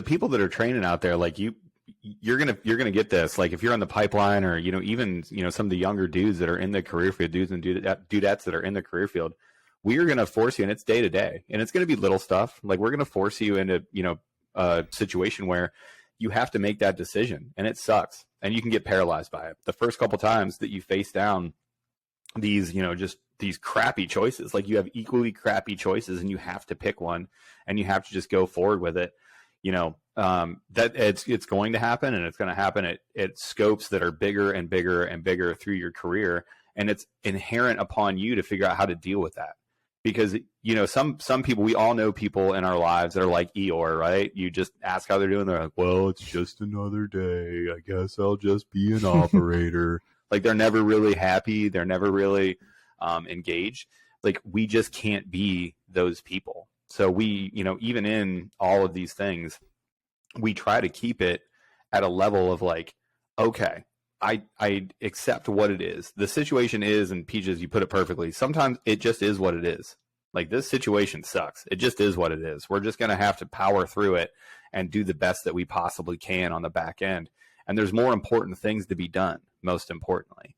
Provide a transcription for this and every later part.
the people that are training out there, like you're gonna get this. Like if you're on the pipeline, or even some of the younger dudes that are in the career field, dudes and dudettes that are in the career field, we are gonna force you, and it's day to day, and it's gonna be little stuff. Like we're gonna force you into a situation where you have to make that decision, and it sucks, and you can get paralyzed by it. The first couple times that you face down these, just these crappy choices, like you have equally crappy choices, and you have to pick one, and you have to just go forward with it. That it's going to happen, and it's going to happen at scopes that are bigger and bigger and bigger through your career, and it's inherent upon you to figure out how to deal with that. Because some people, we all know people in our lives that are like Eeyore, right? You just ask how they're doing, they're like, well, it's just another day, I guess I'll just be an operator. Like they're never really happy, they're never really engaged. Like we just can't be those people. So we, even in all of these things, we try to keep it at a level of like, okay, I accept what it is. The situation is, and Peaches, you put it perfectly, sometimes it just is what it is. Like this situation sucks. It just is what it is. We're just going to have to power through it and do the best that we possibly can on the back end. And there's more important things to be done, most importantly.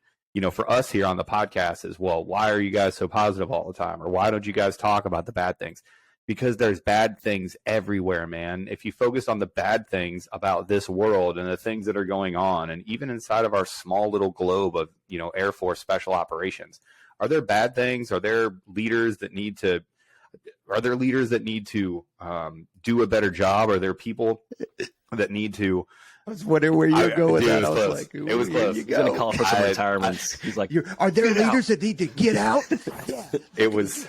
For us here on the podcast is, well, why are you guys so positive all the time? Or why don't you guys talk about the bad things? Because there's bad things everywhere, man. If you focus on the bad things about this world and the things that are going on, and even inside of our small little globe of, Air Force Special Operations, are there bad things? Are there leaders that need to do a better job? Are there people that need to? I was wondering where you were going with that. I was like, it was close. He's going to call for some retirements. He's like, are there leaders that need to get out? Yeah. It was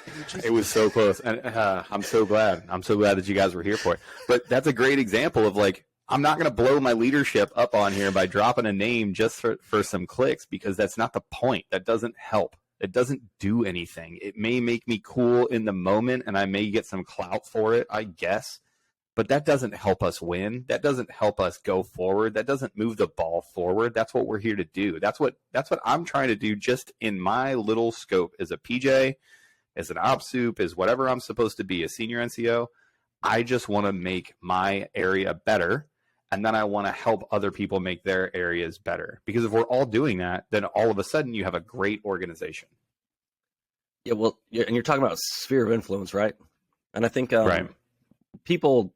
so close. And I'm so glad. I'm so glad that you guys were here for it. But that's a great example of like, I'm not going to blow my leadership up on here by dropping a name just for some clicks, because that's not the point. That doesn't help. It doesn't do anything. It may make me cool in the moment, and I may get some clout for it, I guess. But that doesn't help us win. That doesn't help us go forward. That doesn't move the ball forward. That's what we're here to do. That's what I'm trying to do, just in my little scope as a PJ, as an op soup, as whatever I'm supposed to be, a senior NCO. I just want to make my area better, and then I want to help other people make their areas better. Because if we're all doing that, then all of a sudden you have a great organization. Yeah, well, and you're talking about sphere of influence, right? And I think right. People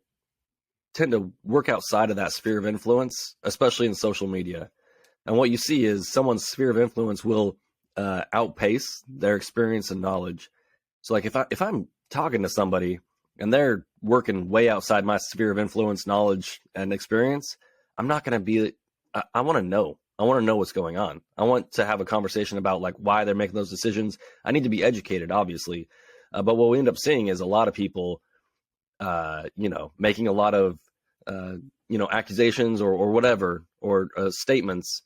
tend to work outside of that sphere of influence, especially in social media. And what you see is someone's sphere of influence will outpace their experience and knowledge. So like if I'm talking to somebody and they're working way outside my sphere of influence, knowledge, and experience, I'm not going to be, I want to know. I want to know what's going on. I want to have a conversation about like why they're making those decisions. I need to be educated, obviously. But what we end up seeing is a lot of people making a lot of, accusations or whatever, or statements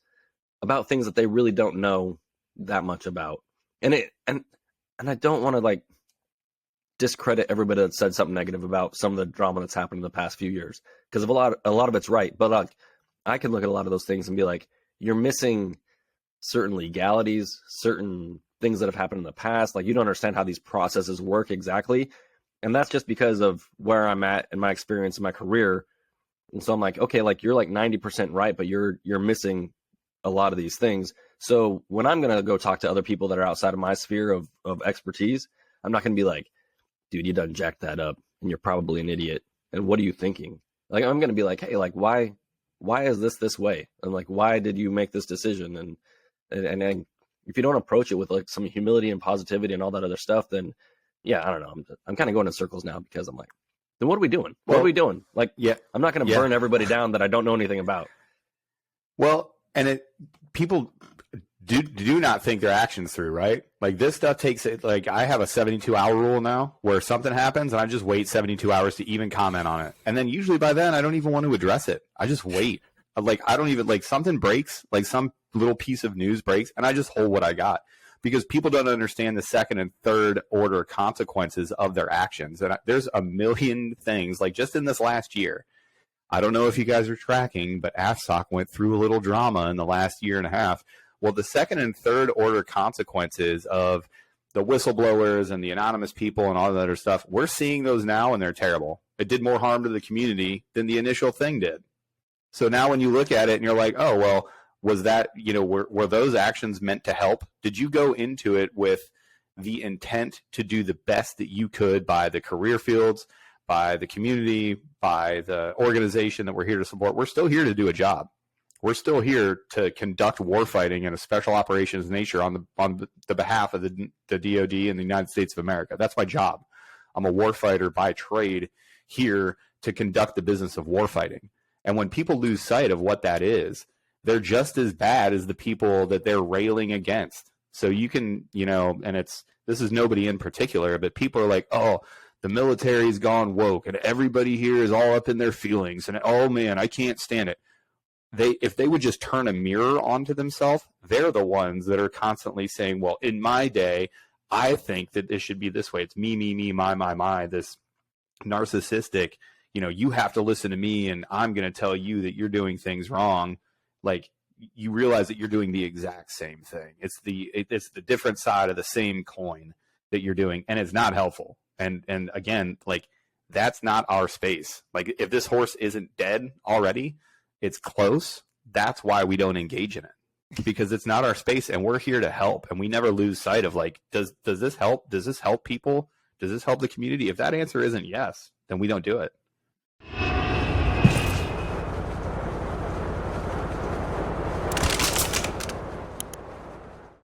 about things that they really don't know that much about. And I don't want to like discredit everybody that said something negative about some of the drama that's happened in the past few years, because a lot of it's right. But like, I can look at a lot of those things and be like, you're missing certain legalities, certain things that have happened in the past. Like you don't understand how these processes work exactly. And that's just because of where I'm at in my experience in my career. And so I'm like, okay, like you're like 90% right, but you're missing a lot of these things. So when I'm going to go talk to other people that are outside of my sphere of expertise, I'm not going to be like, dude, you done jacked that up and you're probably an idiot. And what are you thinking? Like, I'm going to be like, hey, like, why is this way? And like, why did you make this decision? And if you don't approach it with like some humility and positivity and all that other stuff, then yeah, I don't know. I'm kind of going in circles now, because I'm like, then what are we doing? What are we doing? Like, yeah, I'm not going to burn everybody down that I don't know anything about. Well, and people do not think their actions through, right? Like this stuff takes it. Like I have a 72-hour rule now where something happens and I just wait 72 hours to even comment on it. And then usually by then I don't even want to address it. I just wait. Like I don't even, like something breaks, like some little piece of news breaks, and I just hold what I got. Because people don't understand the second and third order consequences of their actions. And there's a million things, like just in this last year. I don't know if you guys are tracking, but AFSOC went through a little drama in the last year and a half. Well, the second and third order consequences of the whistleblowers and the anonymous people and all that other stuff, we're seeing those now, and they're terrible. It did more harm to the community than the initial thing did. So now when you look at it and you're like, oh, well, was that, were those actions meant to help? Did you go into it with the intent to do the best that you could by the career fields, by the community, by the organization that we're here to support? We're still here to do a job. We're still here to conduct warfighting in a special operations nature on the behalf of the DoD and the United States of America. That's my job. I'm a warfighter by trade here to conduct the business of warfighting. And when people lose sight of what that is, they're just as bad as the people that they're railing against. So you can, and this is nobody in particular, but people are like, oh, the military's gone woke and everybody here is all up in their feelings and, oh man, I can't stand it. If they would just turn a mirror onto themselves, they're the ones that are constantly saying, well, in my day, I think that this should be this way. It's me, my, this narcissistic, you have to listen to me and I'm going to tell you that you're doing things wrong. Like, you realize that you're doing the exact same thing. It's the different side of the same coin that you're doing, and it's not helpful. And again, like, that's not our space. Like, if this horse isn't dead already, it's close. That's why we don't engage in it, because it's not our space, and we're here to help. And we never lose sight of, like, does this help? Does this help people? Does this help the community? If that answer isn't yes, then we don't do it.